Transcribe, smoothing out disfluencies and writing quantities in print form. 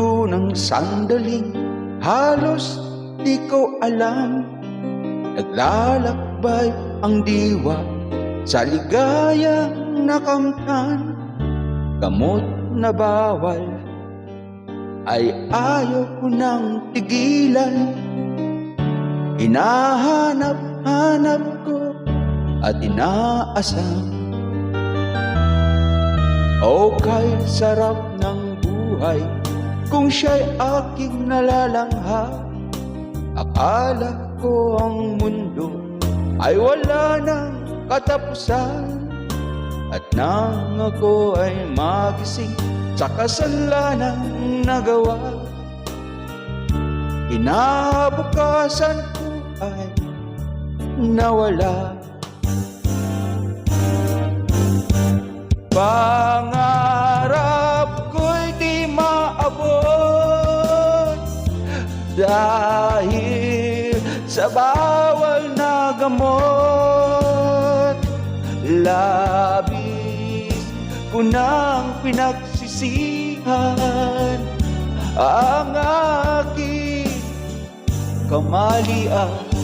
mundo ng sandaling halos di ko alam. Naglalakbay ang diwa sa ligayang nakamtan. Gamot na bawal ay ayaw ko nang tigilan. Hinahanap-hanap ko at inaasam. O kay sarap ng buhay kung siya'y aking nalalangha. Akala ko ang mundo ay wala ng katapusan. At nang ako ay magising sa kasalanan nagawa, kinabukasan ko ay nawala. Pangarap ko'y di maabot dahil sa bawal na gamot. Labis ko nang pinagsisihan ang aking kamalian.